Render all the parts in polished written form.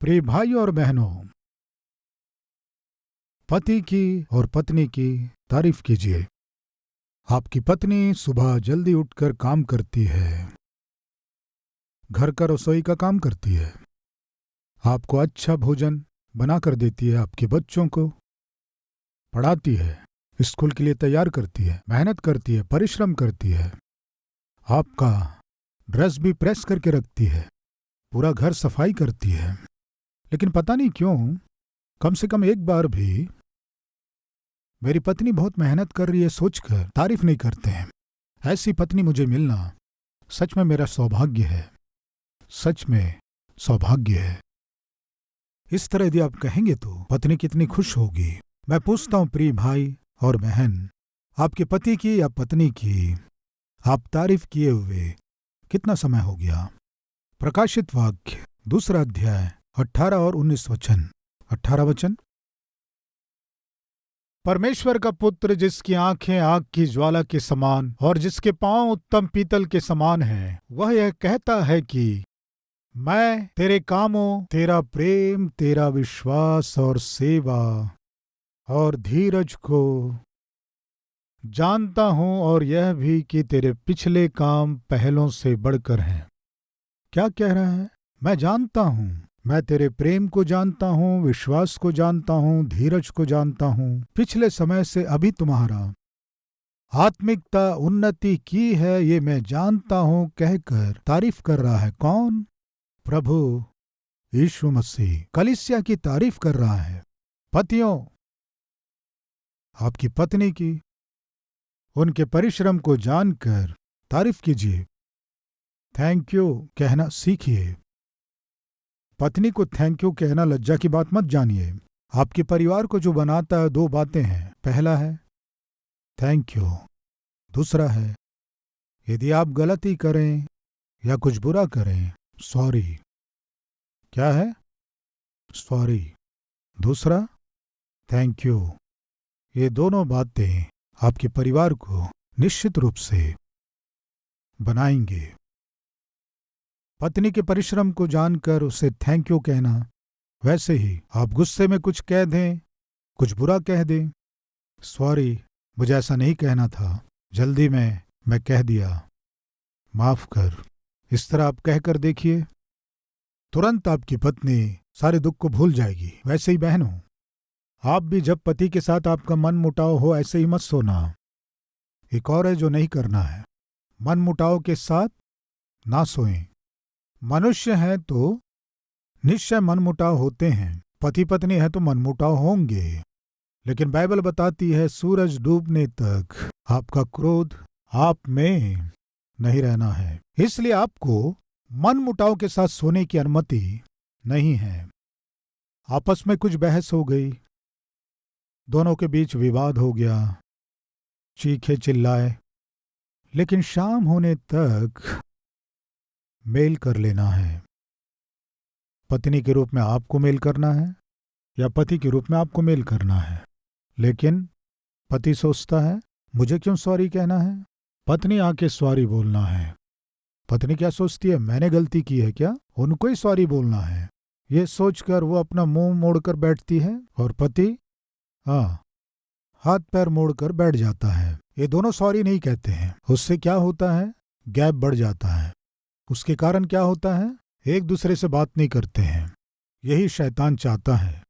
प्रिय भाई और बहनों, पति की और पत्नी की तारीफ कीजिए। आपकी पत्नी सुबह जल्दी उठकर काम करती है, घर का रसोई का काम करती है, आपको अच्छा भोजन बनाकर देती है, आपके बच्चों को पढ़ाती है, स्कूल के लिए तैयार करती है, मेहनत करती है, परिश्रम करती है, आपका ड्रेस भी प्रेस करके रखती है, पूरा घर सफाई करती है। लेकिन पता नहीं क्यों कम से कम एक बार भी मेरी पत्नी बहुत मेहनत कर रही है सोचकर तारीफ नहीं करते हैं। ऐसी पत्नी मुझे मिलना सच में मेरा सौभाग्य है, सच में सौभाग्य है। इस तरह यदि आप कहेंगे तो पत्नी कितनी खुश होगी। मैं पूछता हूं प्रिय भाई और बहन, आपके पति की या पत्नी की आप तारीफ किए हुए कितना समय हो गया? प्रकाशित वाक्य 2 अध्याय 18 और 19 वचन। 18 वचन। परमेश्वर का पुत्र जिसकी आंखें आग की ज्वाला के समान और जिसके पांव उत्तम पीतल के समान हैं, वह यह कहता है कि मैं तेरे कामों, तेरा प्रेम, तेरा विश्वास और सेवा और धीरज को जानता हूं, और यह भी कि तेरे पिछले काम पहलों से बढ़कर हैं। क्या कह रहा है? मैं जानता हूं, मैं तेरे प्रेम को जानता हूं, विश्वास को जानता हूं, धीरज को जानता हूं। पिछले समय से अभी तुम्हारा आत्मिकता उन्नति की है, ये मैं जानता हूं कहकर तारीफ कर रहा है। कौन? प्रभु यीशु मसीह कलीसिया की तारीफ कर रहा है। पतियों, आपकी पत्नी की उनके परिश्रम को जानकर तारीफ कीजिए। थैंक यू कहना सीखिए। पत्नी को थैंक यू कहना लज्जा की बात मत जानिए। आपके परिवार को जो बनाता है 2 बातें हैं। पहला है थैंक यू, दूसरा है यदि आप गलती करें या कुछ बुरा करें, सॉरी। क्या है? सॉरी। दूसरा थैंक यू। ये दोनों बातें आपके परिवार को निश्चित रूप से बनाएंगे। पत्नी के परिश्रम को जानकर उसे थैंक यू कहना, वैसे ही आप गुस्से में कुछ कह दें, कुछ बुरा कह दें, सॉरी मुझे ऐसा नहीं कहना था, जल्दी में मैं कह दिया, माफ कर। इस तरह आप कहकर देखिए, तुरंत आपकी पत्नी सारे दुख को भूल जाएगी। वैसे ही बहनों, आप भी जब पति के साथ आपका मन मुटाव हो ऐसे ही मत सोना। एक और है जो नहीं करना है, मन मुटाव के साथ ना सोएं। मनुष्य है तो निश्चय मनमुटाव होते हैं, पति पत्नी है तो मनमुटाव होंगे, लेकिन बाइबल बताती है सूरज डूबने तक आपका क्रोध आप में नहीं रहना है। इसलिए आपको मनमुटाव के साथ सोने की अनुमति नहीं है। आपस में कुछ बहस हो गई, दोनों के बीच विवाद हो गया, चीखे चिल्लाए, लेकिन शाम होने तक मेल कर लेना है। पत्नी के रूप में आपको मेल करना है या पति के रूप में आपको मेल करना है। लेकिन पति सोचता है मुझे क्यों सॉरी कहना है, पत्नी आके सॉरी बोलना है। पत्नी क्या सोचती है, मैंने गलती की है क्या, उनको ही सॉरी बोलना है। ये सोचकर वो अपना मुंह मोड़कर बैठती है और पति हाथ पैर मोड़कर बैठ जाता है। ये दोनों सॉरी नहीं कहते हैं। उससे क्या होता है, गैप बढ़ जाता है। उसके कारण क्या होता है, एक दूसरे से बात नहीं करते हैं। यही शैतान चाहता है।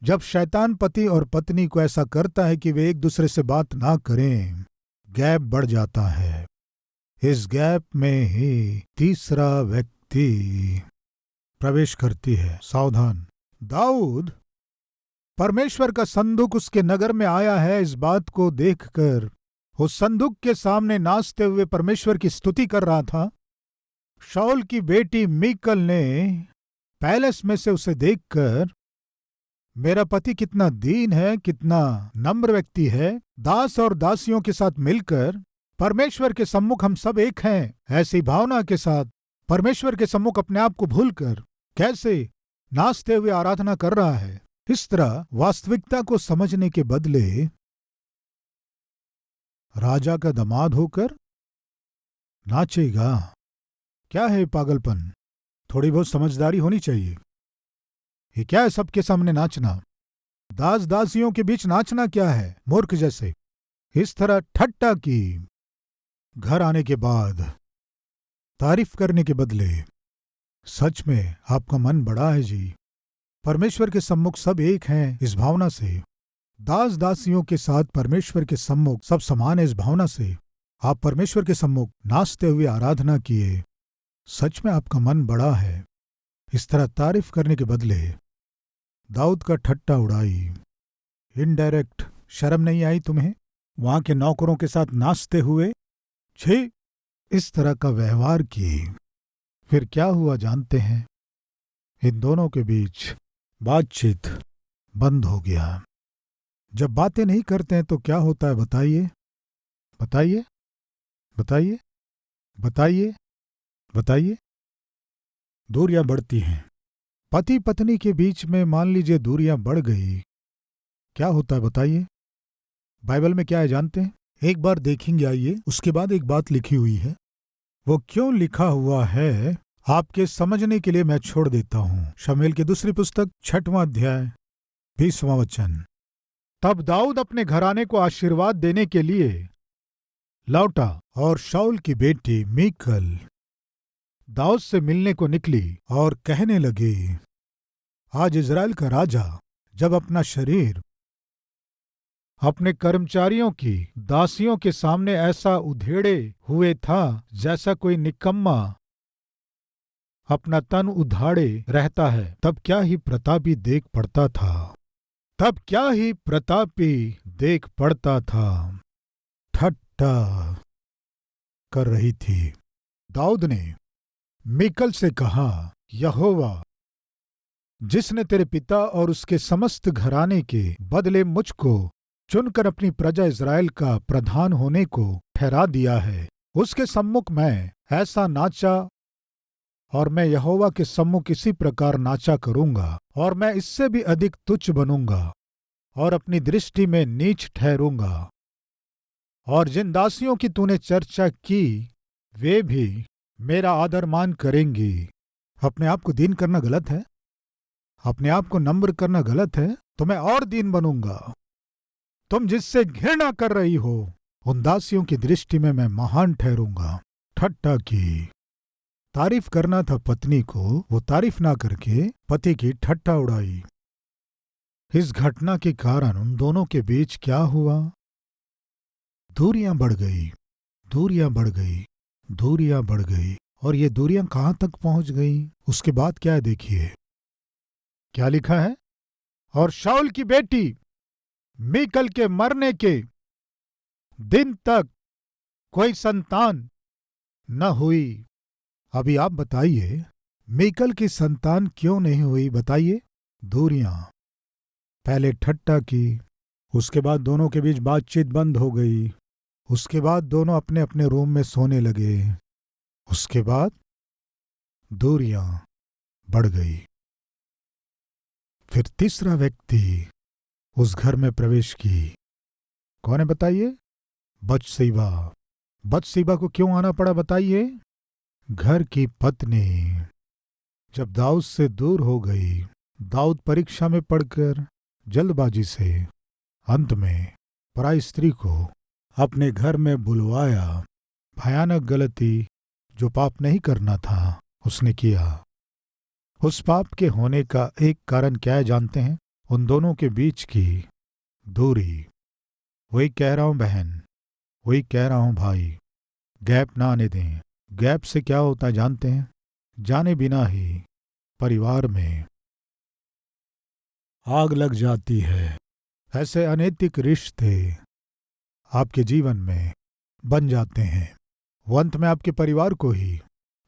जब शैतान पति और पत्नी को ऐसा करता है कि वे एक दूसरे से बात ना करें, गैप बढ़ जाता है। इस गैप में ही तीसरा व्यक्ति प्रवेश करती है। सावधान। दाऊद, परमेश्वर का संदूक उसके नगर में आया है, इस बात को देखकर उस संदूक के सामने नाचते हुए परमेश्वर की स्तुति कर रहा था। शाऊल की बेटी मीकल ने पैलेस में से उसे देखकर, मेरा पति कितना दीन है, कितना नम्र व्यक्ति है, दास और दासियों के साथ मिलकर परमेश्वर के सम्मुख हम सब एक हैं, ऐसी भावना के साथ परमेश्वर के सम्मुख अपने आप को भूलकर कैसे नाचते हुए आराधना कर रहा है। इस तरह वास्तविकता को समझने के बदले राजा का दामाद होकर नाचेगा। क्या है पागलपन? थोड़ी बहुत समझदारी होनी चाहिए। ये क्या है सबके सामने नाचना? दास दासियों के बीच नाचना क्या है, मूर्ख जैसे? इस तरह ठट्टा की। घर आने के बाद तारीफ करने के बदले। सच में आपका मन बड़ा है जी। परमेश्वर के सम्मुख सब एक हैं इस भावना से। दास दासियों के साथ परमेश्वर के सम्मुख सब समान है इस भावना से आप परमेश्वर के सम्मुख नाचते हुए आराधना किए। सच में आपका मन बड़ा है। इस तरह तारीफ करने के बदले दाऊद का ठट्टा उड़ाई। इनडायरेक्ट शर्म नहीं आई तुम्हें वहां के नौकरों के साथ नाचते हुए? छी, इस तरह का व्यवहार की। फिर क्या हुआ जानते हैं? इन दोनों के बीच बातचीत बंद हो गया। जब बातें नहीं करते हैं तो क्या होता है बताइए? बताइए बताइए बताइए बताइए। दूरियां बढ़ती हैं। पति पत्नी के बीच में मान लीजिए दूरियां बढ़ गई, क्या होता है बताइए? बाइबल में क्या है जानते हैं? एक बार देखेंगे, आइए। उसके बाद एक बात लिखी हुई है। वो क्यों लिखा हुआ है आपके समझने के लिए मैं छोड़ देता हूं। शमूएल की दूसरी पुस्तक 6वां अध्याय 20वां वचन। तब दाऊद अपने घराने को आशीर्वाद देने के लिए लौटा और शाऊल की बेटी मीकल दाऊद से मिलने को निकली और कहने लगी, आज इज़राइल का राजा जब अपना शरीर अपने कर्मचारियों की दासियों के सामने ऐसा उधेड़े हुए था जैसा कोई निकम्मा अपना तन उधाड़े रहता है, तब क्या ही प्रतापी देख पड़ता था। तब क्या ही प्रतापी देख पड़ता था। ठट्टा कर रही थी। दाऊद ने मीकल से कहा, यहोवा जिसने तेरे पिता और उसके समस्त घराने के बदले मुझको चुनकर अपनी प्रजा इज़राइल का प्रधान होने को ठहरा दिया है, उसके सम्मुख मैं ऐसा नाचा और मैं यहोवा के सम्मुख इसी प्रकार नाचा करूंगा, और मैं इससे भी अधिक तुच्छ बनूंगा और अपनी दृष्टि में नीच ठहरूंगा। और जिन दासियों की तूने चर्चा की वे भी मेरा आदर मान करेंगी। अपने आप को दीन करना गलत है? अपने आप को नम्र करना गलत है? तो मैं और दीन बनूंगा। तुम जिससे घृणा कर रही हो उन दासियों की दृष्टि में मैं महान ठहरूंगा। ठट्टा की। तारीफ करना था पत्नी को, वो तारीफ ना करके पति की ठट्टा उड़ाई। इस घटना के कारण उन दोनों के बीच क्या हुआ? दूरियां बढ़ गई, दूरियां बढ़ गई, दूरियां बढ़ गई। और ये दूरियां कहां तक पहुंच गई? उसके बाद क्या है देखिए, क्या लिखा है? और शाऊल की बेटी मीकल के मरने के दिन तक कोई संतान न हुई। अभी आप बताइए, मीकल की संतान क्यों नहीं हुई? बताइए। दूरियां। पहले ठट्टा की, उसके बाद दोनों के बीच बातचीत बंद हो गई, उसके बाद दोनों अपने अपने रूम में सोने लगे, उसके बाद दूरियां बढ़ गई। फिर तीसरा व्यक्ति उस घर में प्रवेश की। कौन है बताइए? बत्शेबा। बत्शेबा को क्यों आना पड़ा बताइए? घर की पत्नी जब दाऊद से दूर हो गई, दाऊद परीक्षा में पढ़कर जल्दबाजी से अंत में पराई स्त्री को अपने घर में बुलवाया। भयानक गलती जो पाप नहीं करना था उसने किया। उस पाप के होने का एक कारण क्या है जानते हैं? उन दोनों के बीच की दूरी। वही कह रहा हूं बहन, वही कह रहा हूं भाई, गैप ना आने दें। गैप से क्या होता है जानते हैं? जाने बिना ही परिवार में आग लग जाती है। ऐसे अनैतिक रिश्ते आपके जीवन में बन जाते हैं, वो अंत में आपके परिवार को ही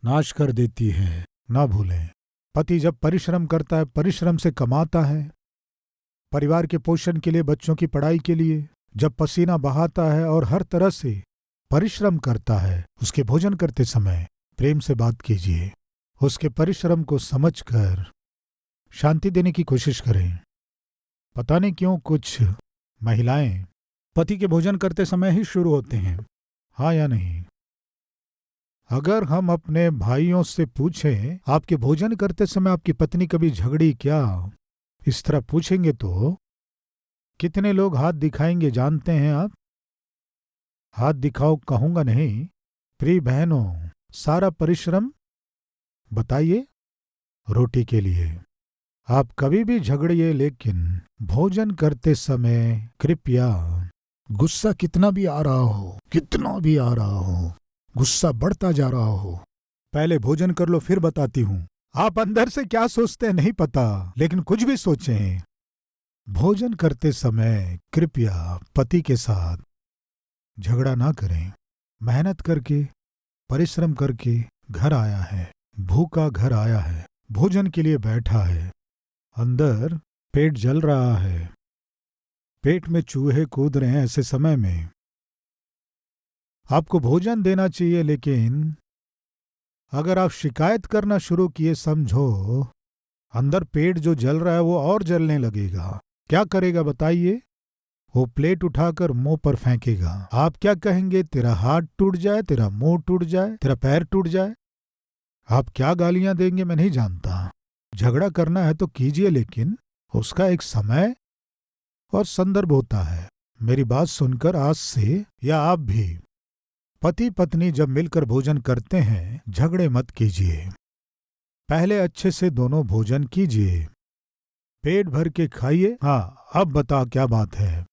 नाश कर देती है। ना भूलें, पति जब परिश्रम करता है, परिश्रम से कमाता है परिवार के पोषण के लिए, बच्चों की पढ़ाई के लिए, जब पसीना बहाता है और हर तरह से परिश्रम करता है, उसके भोजन करते समय प्रेम से बात कीजिए। उसके परिश्रम को समझकर शांति देने की कोशिश करें। पता नहीं क्यों कुछ महिलाएं पति के भोजन करते समय ही शुरू होते हैं, हाँ या नहीं? अगर हम अपने भाइयों से पूछें, आपके भोजन करते समय आपकी पत्नी कभी झगड़ी क्या? इस तरह पूछेंगे तो कितने लोग हाथ दिखाएंगे जानते हैं आप? हाथ दिखाओ कहूंगा नहीं। प्रिय बहनों, सारा परिश्रम बताइए रोटी के लिए। आप कभी भी झगड़िए, लेकिन भोजन करते समय कृपया, गुस्सा कितना भी आ रहा हो, कितना भी आ रहा हो, गुस्सा बढ़ता जा रहा हो, पहले भोजन कर लो फिर बताती हूं। आप अंदर से क्या सोचते हैं नहीं पता, लेकिन कुछ भी सोचें, भोजन करते समय कृपया पति के साथ झगड़ा ना करें। मेहनत करके, परिश्रम करके घर आया है, भूखा घर आया है, भोजन के लिए बैठा है, अंदर पेट जल रहा है, पेट में चूहे कूद रहे हैं। ऐसे समय में आपको भोजन देना चाहिए, लेकिन अगर आप शिकायत करना शुरू किए, समझो अंदर पेट जो जल रहा है वो और जलने लगेगा। क्या करेगा बताइए? वो प्लेट उठाकर मुंह पर फेंकेगा। आप क्या कहेंगे? तेरा हाथ टूट जाए, तेरा मुंह टूट जाए, तेरा पैर टूट जाए। आप क्या गालियां देंगे मैं नहीं जानता। झगड़ा करना है तो कीजिए, लेकिन उसका एक समय और संदर्भ होता है। मेरी बात सुनकर आज से या आप भी पति पत्नी जब मिलकर भोजन करते हैं, झगड़े मत कीजिए। पहले अच्छे से दोनों भोजन कीजिए, पेट भर के खाइए। हाँ, अब बता क्या बात है,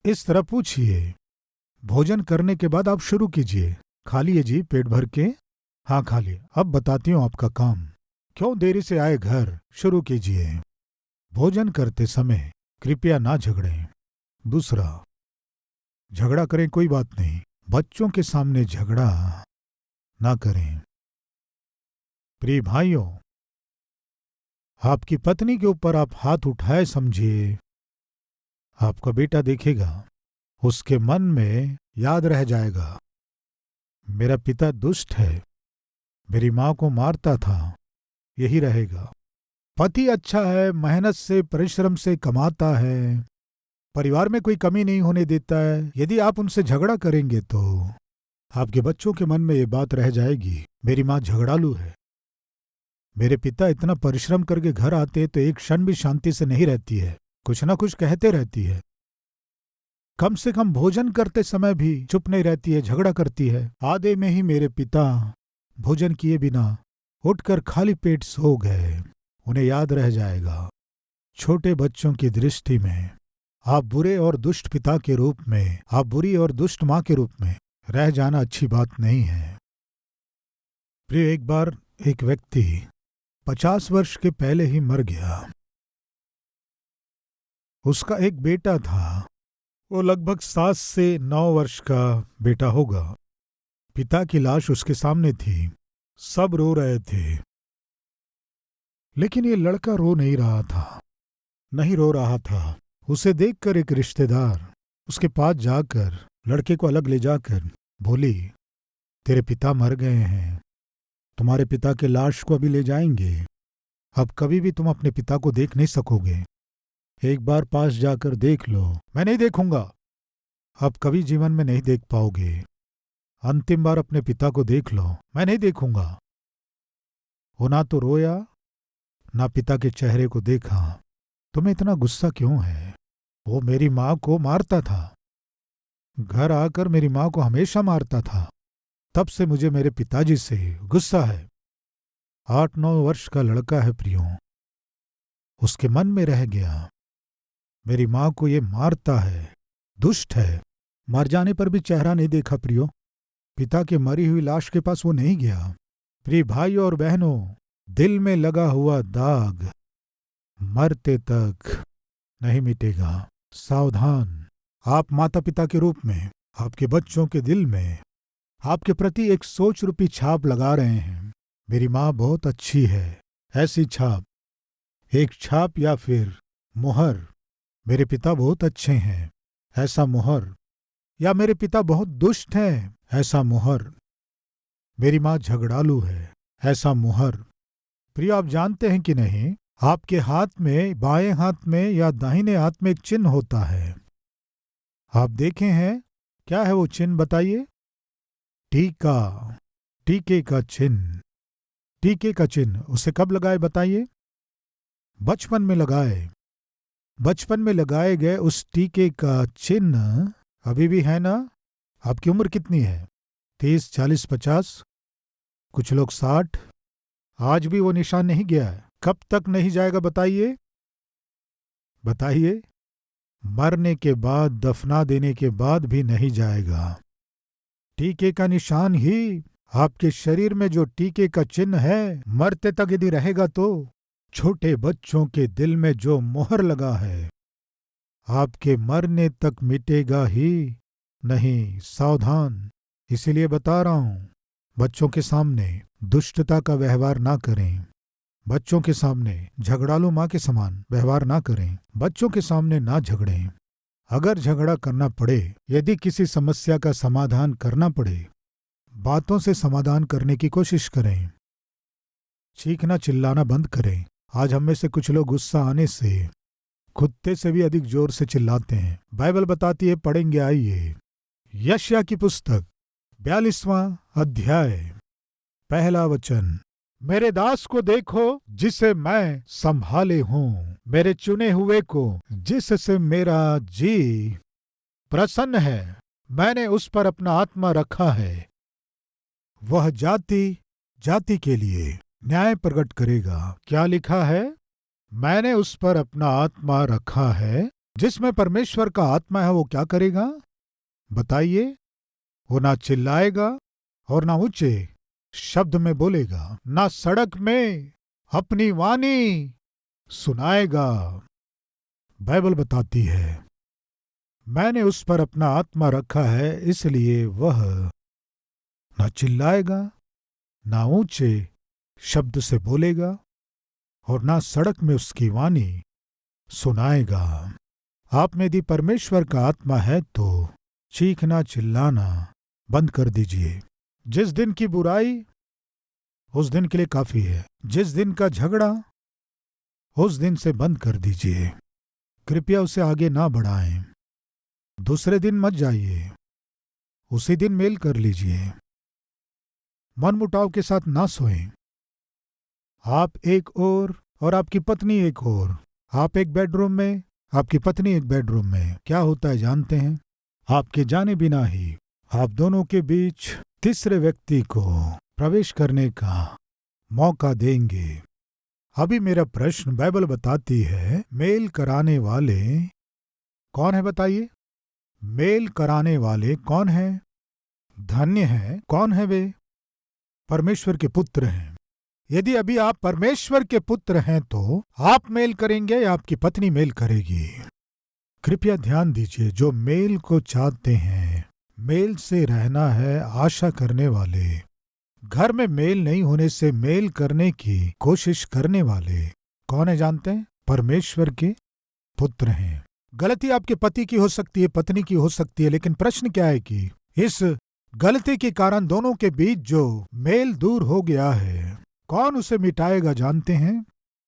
इस तरह पूछिए। भोजन करने के बाद आप शुरू कीजिए। खा लिए जी पेट भर के? हाँ खा लिए। अब बताती हूँ आपका काम। क्यों देरी से आए घर? शुरू कीजिए। भोजन करते समय कृपया ना झगड़ें। दूसरा, झगड़ा करें कोई बात नहीं, बच्चों के सामने झगड़ा ना करें। प्रिय भाइयों, आपकी पत्नी के ऊपर आप हाथ उठाए समझिए, आपका बेटा देखेगा, उसके मन में याद रह जाएगा, मेरा पिता दुष्ट है, मेरी माँ को मारता था, यही रहेगा। पति अच्छा है, मेहनत से परिश्रम से कमाता है, परिवार में कोई कमी नहीं होने देता है। यदि आप उनसे झगड़ा करेंगे तो आपके बच्चों के मन में ये बात रह जाएगी, मेरी माँ झगड़ालू है, मेरे पिता इतना परिश्रम करके घर आते हैं तो एक क्षण भी शांति से नहीं रहती है, कुछ ना कुछ कहते रहती है। कम से कम भोजन करते समय भी चुप नहीं रहती है, झगड़ा करती है। आधे में ही मेरे पिता भोजन किए बिना उठकर खाली पेट सो गए, उन्हें याद रह जाएगा। छोटे बच्चों की दृष्टि में आप बुरे और दुष्ट पिता के रूप में, आप बुरी और दुष्ट माँ के रूप में रह जाना अच्छी बात नहीं है। प्रिय, एक बार एक व्यक्ति 50 वर्ष के पहले ही मर गया। उसका एक बेटा था, वो लगभग 7 से 9 वर्ष का बेटा होगा। पिता की लाश उसके सामने थी, सब रो रहे थे, लेकिन ये लड़का रो नहीं रहा था, नहीं रो रहा था। उसे देखकर एक रिश्तेदार उसके पास जाकर लड़के को अलग ले जाकर बोली, तेरे पिता मर गए हैं, तुम्हारे पिता के लाश को अभी ले जाएंगे, अब कभी भी तुम अपने पिता को देख नहीं सकोगे, एक बार पास जाकर देख लो। मैं नहीं देखूंगा, अब कभी जीवन में नहीं देख पाओगे, अंतिम बार अपने पिता को देख लो। मैं नहीं देखूंगा। वो ना तो रोया, ना पिता के चेहरे को देखा। तुम्हें इतना गुस्सा क्यों है? वो मेरी माँ को मारता था, घर आकर मेरी माँ को हमेशा मारता था, तब से मुझे मेरे पिताजी से गुस्सा है। 8-9 वर्ष का लड़का है प्रियो, उसके मन में रह गया, मेरी माँ को ये मारता है, दुष्ट है। मर जाने पर भी चेहरा नहीं देखा प्रियो, पिता की मरी हुई लाश के पास वो नहीं गया। प्रिय भाइयों और बहनों, दिल में लगा हुआ दाग मरते तक नहीं मिटेगा। सावधान, आप माता पिता के रूप में आपके बच्चों के दिल में आपके प्रति एक सोच रूपी छाप लगा रहे हैं। मेरी माँ बहुत अच्छी है, ऐसी छाप, एक छाप या फिर मुहर। मेरे पिता बहुत अच्छे हैं, ऐसा मुहर। या मेरे पिता बहुत दुष्ट हैं, ऐसा मुहर। मेरी माँ झगड़ालू है, ऐसा मुहर। प्रिय, आप जानते हैं कि नहीं, आपके हाथ में, बाएं हाथ में या दाहिने हाथ में एक चिन्ह होता है। आप देखे हैं? क्या है वो चिन्ह बताइए? टीका, टीके का चिन्ह। टीके का चिन्ह उसे कब लगाए बताइए? बचपन में लगाए गए उस टीके का चिन्ह अभी भी है ना? आपकी उम्र कितनी है? 30, 40, 50, कुछ लोग 60। आज भी वो निशान नहीं गया है। कब तक नहीं जाएगा बताइए? मरने के बाद, दफना देने के बाद भी नहीं जाएगा। टीके का निशान ही आपके शरीर में जो टीके का चिन्ह है, मरते तक यदि रहेगा तो छोटे बच्चों के दिल में जो मोहर लगा है, आपके मरने तक मिटेगा ही नहीं। सावधान। इसीलिए बता रहा हूं, बच्चों के सामने दुष्टता का व्यवहार ना करें। बच्चों के सामने झगड़ालू माँ के समान व्यवहार ना करें। बच्चों के सामने ना झगड़ें। अगर झगड़ा करना पड़े, यदि किसी समस्या का समाधान करना पड़े, बातों से समाधान करने की कोशिश करें। चीखना चिल्लाना बंद करें। आज हम में से कुछ लोग गुस्सा आने से कुत्ते से भी अधिक जोर से चिल्लाते हैं। बाइबल बताती है, पढ़ेंगे, आइए। यशायाह की पुस्तक 42वां अध्याय, पहला वचन। मेरे दास को देखो जिसे मैं संभाले हूँ, मेरे चुने हुए को जिससे मेरा जी प्रसन्न है। मैंने उस पर अपना आत्मा रखा है। वह जाति जाति के लिए न्याय प्रकट करेगा। क्या लिखा है? मैंने उस पर अपना आत्मा रखा है। जिसमें परमेश्वर का आत्मा है वो क्या करेगा बताइए? वो ना चिल्लाएगा और ना ऊंचे शब्द में बोलेगा, ना सड़क में अपनी वाणी सुनाएगा। बाइबल बताती है, मैंने उस पर अपना आत्मा रखा है, इसलिए वह ना चिल्लाएगा, ना ऊंचे शब्द से बोलेगा और ना सड़क में उसकी वाणी सुनाएगा। आप में यदि परमेश्वर का आत्मा है तो चीखना चिल्लाना बंद कर दीजिए। जिस दिन की बुराई उस दिन के लिए काफी है। जिस दिन का झगड़ा उस दिन से बंद कर दीजिए। कृपया उसे आगे ना बढ़ाएं। दूसरे दिन मत जाइए, उसी दिन मेल कर लीजिए। मनमुटाव के साथ ना सोएं। आप एक ओर और आपकी पत्नी एक ओर, आप एक बेडरूम में, आपकी पत्नी एक बेडरूम में। क्या होता है जानते हैं? आपके जाने बिना ही आप दोनों के बीच तीसरे व्यक्ति को प्रवेश करने का मौका देंगे। अभी मेरा प्रश्न, बाइबल बताती है, मेल कराने वाले कौन है बताइए? मेल कराने वाले कौन है? धन्य है। कौन है वे? परमेश्वर के पुत्र हैं। यदि अभी आप परमेश्वर के पुत्र हैं तो आप मेल करेंगे या आपकी पत्नी मेल करेगी? कृपया ध्यान दीजिए, जो मेल को चाहते हैं, मेल से रहना है आशा करने वाले, घर में मेल नहीं होने से मेल करने की कोशिश करने वाले कौन है जानते हैं? परमेश्वर के पुत्र हैं। गलती आपके पति की हो सकती है, पत्नी की हो सकती है, लेकिन प्रश्न क्या है कि इस गलती के कारण दोनों के बीच जो मेल दूर हो गया है, कौन उसे मिटाएगा जानते हैं?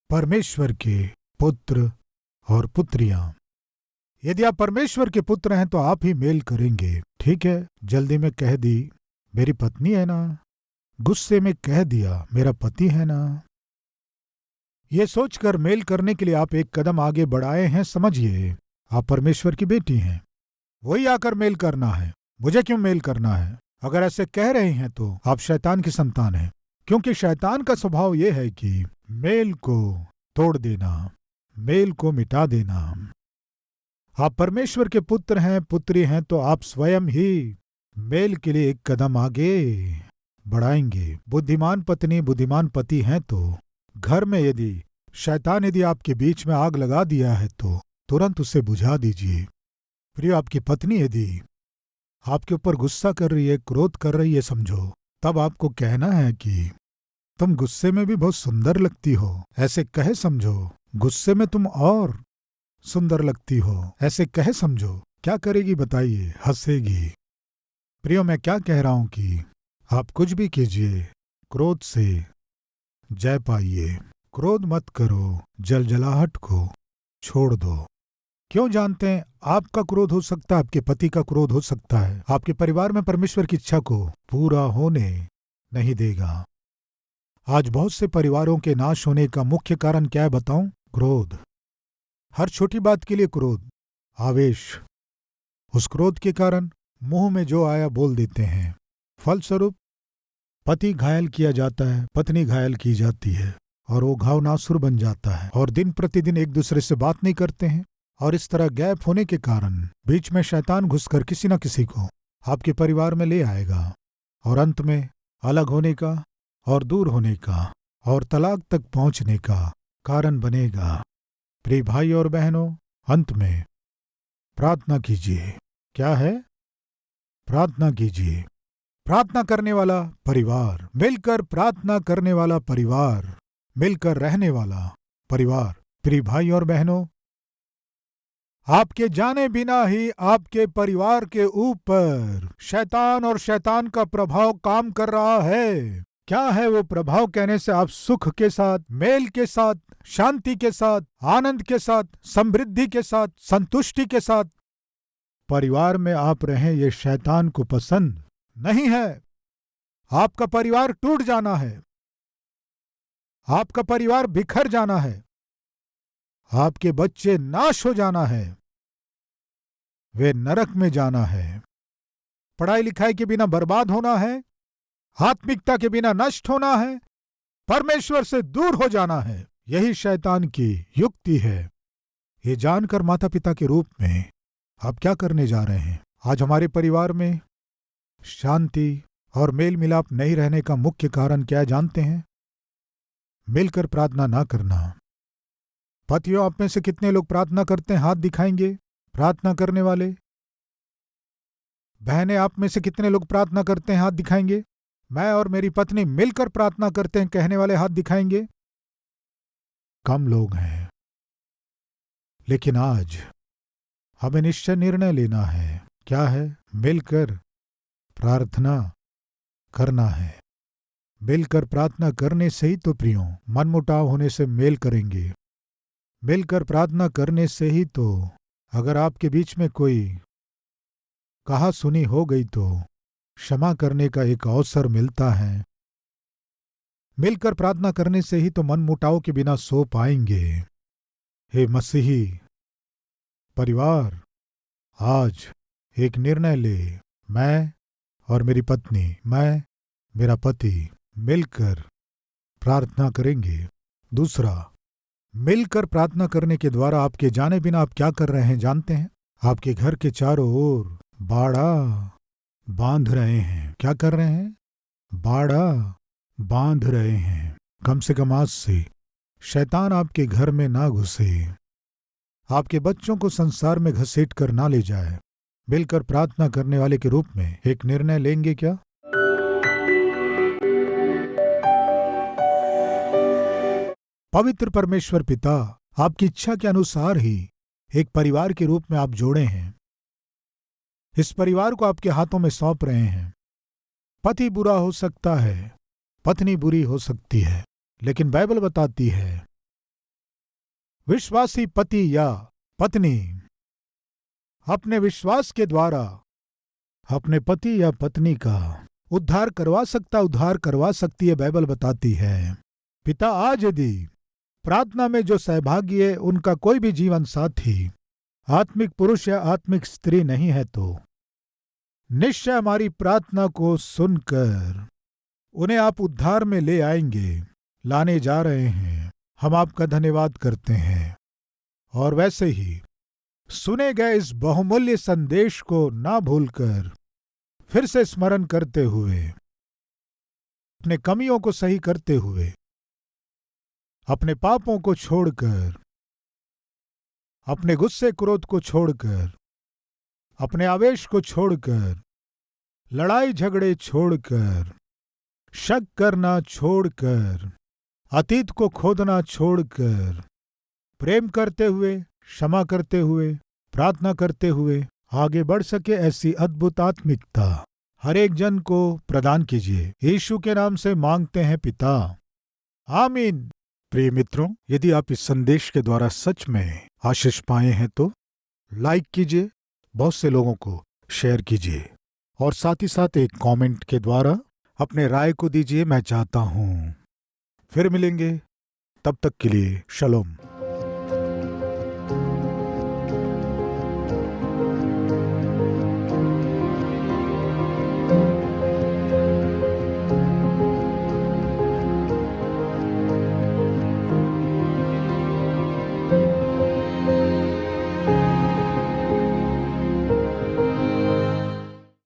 परमेश्वर के पुत्र और पुत्रियां। यदि आप परमेश्वर के पुत्र हैं तो आप ही मेल करेंगे। ठीक है, जल्दी में कह दी मेरी पत्नी है ना, गुस्से में कह दिया मेरा पति है ना। ये सोचकर मेल करने के लिए आप एक कदम आगे बढ़ाए हैं। समझिए, आप परमेश्वर की बेटी हैं। वही आकर मेल करना है। मुझे क्यों मेल करना है? अगर ऐसे कह रहे हैं तो आप शैतान की संतान हैं, क्योंकि शैतान का स्वभाव यह है कि मेल को तोड़ देना, मेल को मिटा देना। आप परमेश्वर के पुत्र हैं, पुत्री हैं, तो आप स्वयं ही मेल के लिए एक कदम आगे बढ़ाएंगे। बुद्धिमान पत्नी, बुद्धिमान पति हैं तो घर में यदि शैतान यदि आपके बीच में आग लगा दिया है तो तुरंत उसे बुझा दीजिए। प्रिय, आपकी पत्नी यदि आपके ऊपर गुस्सा कर रही है, क्रोध कर रही है, समझो, तब आपको कहना है कि तुम गुस्से में भी बहुत सुंदर लगती हो, ऐसे कहे समझो। गुस्से में तुम और सुंदर लगती हो, ऐसे कहे समझो। क्या करेगी बताइए? हंसेगी। प्रियो, मैं क्या कह रहा हूं कि आप कुछ भी कीजिए, क्रोध से जय पाइए। क्रोध मत करो, जलजलाहट को छोड़ दो। क्यों जानते हैं? आपका क्रोध हो सकता है, आपके पति का क्रोध हो सकता है, आपके परिवार में परमेश्वर की इच्छा को पूरा होने नहीं देगा। आज बहुत से परिवारों के नाश होने का मुख्य कारण क्या है बताऊं? क्रोध, हर छोटी बात के लिए क्रोध, आवेश। उस क्रोध के कारण मुंह में जो आया बोल देते हैं। फलस्वरूप पति घायल किया जाता है, पत्नी घायल की जाती है और वो घाव नासुर बन जाता है और दिन प्रतिदिन एक दूसरे से बात नहीं करते हैं। और इस तरह गैप होने के कारण बीच में शैतान घुसकर किसी न किसी को आपके परिवार में ले आएगा और अंत में अलग होने का और दूर होने का और तलाक तक पहुंचने का कारण बनेगा। प्रिय भाई और बहनों, अंत में प्रार्थना कीजिए। क्या है? प्रार्थना कीजिए। प्रार्थना करने वाला परिवार, मिलकर प्रार्थना करने वाला परिवार, मिलकर रहने वाला परिवार। प्रिय भाई और बहनों, आपके जाने बिना ही आपके परिवार के ऊपर शैतान और शैतान का प्रभाव काम कर रहा है। क्या है वो प्रभाव? कहने से आप सुख के साथ, मेल के साथ, शांति के साथ, आनंद के साथ, समृद्धि के साथ, संतुष्टि के साथ परिवार में आप रहें, ये शैतान को पसंद नहीं है। आपका परिवार टूट जाना है, आपका परिवार बिखर जाना है, आपके बच्चे नाश हो जाना है, वे नरक में जाना है, पढ़ाई लिखाई के बिना बर्बाद होना है, आत्मिकता के बिना नष्ट होना है, परमेश्वर से दूर हो जाना है। यही शैतान की युक्ति है। ये जानकर माता पिता के रूप में आप क्या करने जा रहे हैं? आज हमारे परिवार में शांति और मेल मिलाप नहीं रहने का मुख्य कारण क्या जानते हैं? मिलकर प्रार्थना ना करना। पतियों, आप में से कितने लोग प्रार्थना करते हैं? हाथ दिखाएंगे प्रार्थना करने वाले। बहनें, आप में से कितने लोग प्रार्थना करते हैं? हाथ दिखाएंगे। मैं और मेरी पत्नी मिलकर प्रार्थना करते हैं कहने वाले हाथ दिखाएंगे। कम लोग हैं। लेकिन आज हमें निश्चय निर्णय लेना है। क्या है? मिलकर प्रार्थना करना है। मिलकर प्रार्थना करने से ही तो प्रियों मनमुटाव होने से मेल करेंगे। मिलकर प्रार्थना करने से ही तो अगर आपके बीच में कोई कहा सुनी हो गई तो क्षमा करने का एक अवसर मिलता है। मिलकर प्रार्थना करने से ही तो मनमुटाव के बिना सो पाएंगे। हे मसीही परिवार, आज एक निर्णय ले। मैं और मेरी पत्नी, मैं, मेरा पति मिलकर प्रार्थना करेंगे। दूसरा, मिलकर प्रार्थना करने के द्वारा आपके जाने बिना आप क्या कर रहे हैं जानते हैं? आपके घर के चारों ओर बाड़ा बांध रहे हैं। क्या कर रहे हैं? बाड़ा बांध रहे हैं। कम से कम आज से शैतान आपके घर में ना घुसे, आपके बच्चों को संसार में घसीट कर ना ले जाए। मिलकर प्रार्थना करने वाले के रूप में एक निर्णय लेंगे क्या? पवित्र परमेश्वर पिता, आपकी इच्छा के अनुसार ही एक परिवार के रूप में आप जोड़े हैं। इस परिवार को आपके हाथों में सौंप रहे हैं। पति बुरा हो सकता है, पत्नी बुरी हो सकती है, लेकिन बाइबल बताती है विश्वासी पति या पत्नी अपने विश्वास के द्वारा अपने पति या पत्नी का उद्धार करवा सकती है। बाइबल बताती है पिता, आज यदि प्रार्थना में जो सहभागी है उनका कोई भी जीवन साथी आत्मिक पुरुष या आत्मिक स्त्री नहीं है तो निश्चय हमारी प्रार्थना को सुनकर उन्हें आप उद्धार में ले आएंगे, लाने जा रहे हैं। हम आपका धन्यवाद करते हैं और वैसे ही सुने गए इस बहुमूल्य संदेश को ना भूलकर फिर से स्मरण करते हुए, अपने कमियों को सही करते हुए, अपने पापों को छोड़कर, अपने गुस्से क्रोध को छोड़कर, अपने आवेश को छोड़कर, लड़ाई झगड़े छोड़कर, शक करना छोड़कर, अतीत को खोदना छोड़कर, प्रेम करते हुए, क्षमा करते हुए, प्रार्थना करते हुए आगे बढ़ सके, ऐसी अद्भुत आत्मिकता हर एक जन को प्रदान कीजिए। यीशु के नाम से मांगते हैं पिता, आमीन। प्रिय मित्रों, यदि आप इस संदेश के द्वारा सच में आशीष पाए हैं तो लाइक कीजिए, बहुत से लोगों को शेयर कीजिए और साथ ही साथ एक कमेंट के द्वारा अपने राय को दीजिए। मैं चाहता हूं फिर मिलेंगे, तब तक के लिए शलोम।